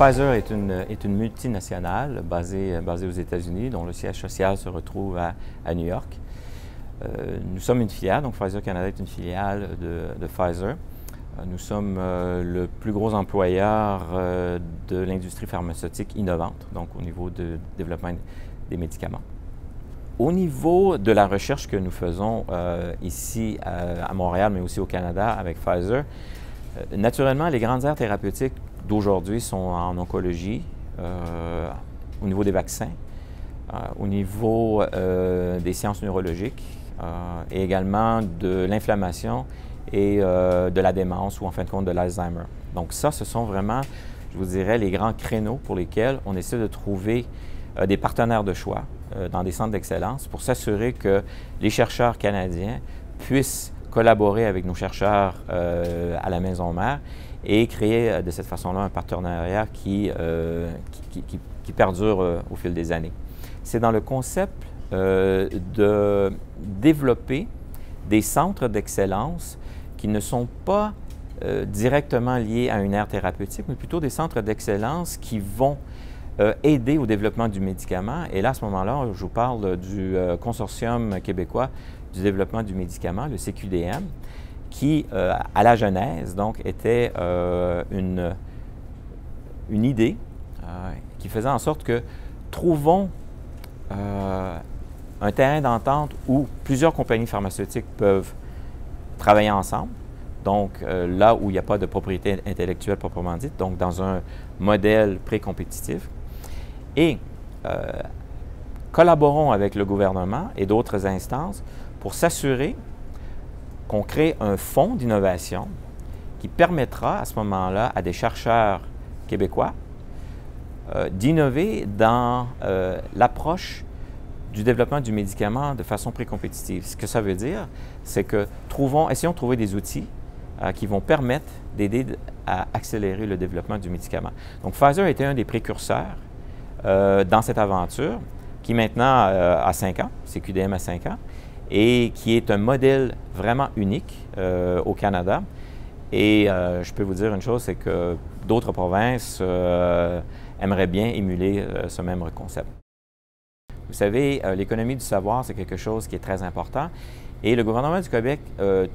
Pfizer est une multinationale basée aux États-Unis, dont le siège social se retrouve à New York. Nous sommes une filiale, donc Pfizer Canada est une filiale de Pfizer. Nous sommes le plus gros employeur de l'industrie pharmaceutique innovante, donc au niveau du développement des médicaments. Au niveau de la recherche que nous faisons ici à Montréal, mais aussi au Canada avec Pfizer, naturellement, les grandes aires thérapeutiques d'aujourd'hui sont en oncologie, au niveau des vaccins, au niveau des sciences neurologiques et également de l'inflammation et de la démence ou en fin de compte de l'Alzheimer. Donc ça, ce sont vraiment, je vous dirais, les grands créneaux pour lesquels on essaie de trouver des partenaires de choix dans des centres d'excellence pour s'assurer que les chercheurs canadiens puissent collaborer avec nos chercheurs à la maison mère et créer de cette façon-là un partenariat qui perdure au fil des années. C'est dans le concept de développer des centres d'excellence qui ne sont pas directement liés à une aire thérapeutique, mais plutôt des centres d'excellence qui vont aider au développement du médicament. Et là, à ce moment-là, je vous parle du Consortium québécois du développement du médicament, le CQDM, qui, à la genèse, donc, était une idée qui faisait en sorte que trouvons un terrain d'entente où plusieurs compagnies pharmaceutiques peuvent travailler ensemble, donc là où il n'y a pas de propriété intellectuelle proprement dite, donc dans un modèle pré-compétitif. Et collaborons avec le gouvernement et d'autres instances pour s'assurer qu'on crée un fonds d'innovation qui permettra à ce moment-là à des chercheurs québécois d'innover dans l'approche du développement du médicament de façon pré-compétitive. Ce que ça veut dire, c'est que essayons de trouver des outils qui vont permettre d'aider à accélérer le développement du médicament. Donc Pfizer était un des précurseurs dans cette aventure qui maintenant a 5 ans, CQDM a 5 ans, et qui est un modèle vraiment unique au Canada. Et je peux vous dire une chose, c'est que d'autres provinces aimeraient bien émuler ce même concept. Vous savez, l'économie du savoir, c'est quelque chose qui est très important. Et le gouvernement du Québec,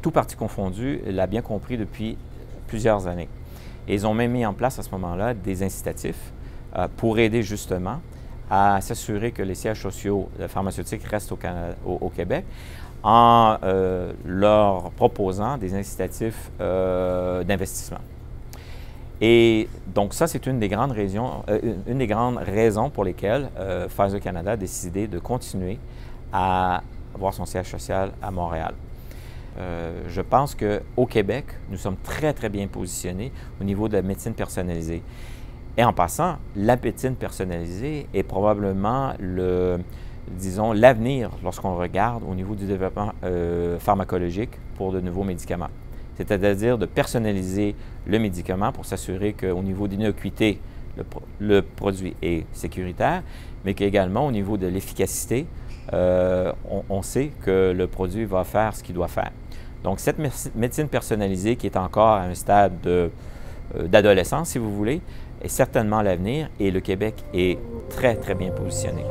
tout parti confondu, l'a bien compris depuis plusieurs années. Et ils ont même mis en place à ce moment-là des incitatifs pour aider justement à s'assurer que les sièges sociaux pharmaceutiques restent au Québec en leur proposant des incitatifs d'investissement. Et donc ça, c'est une des grandes raisons pour lesquelles Pfizer Canada a décidé de continuer à avoir son siège social à Montréal. Je pense qu'au Québec, nous sommes très, très bien positionnés au niveau de la médecine personnalisée. Et en passant, la médecine personnalisée est probablement l'avenir lorsqu'on regarde au niveau du développement pharmacologique pour de nouveaux médicaments. C'est-à-dire de personnaliser le médicament pour s'assurer qu'au niveau d'innocuité, le produit est sécuritaire, mais qu'également au niveau de l'efficacité, on sait que le produit va faire ce qu'il doit faire. Donc cette médecine personnalisée qui est encore à un stade d'adolescence, si vous voulez, est certainement l'avenir et le Québec est très, très bien positionné.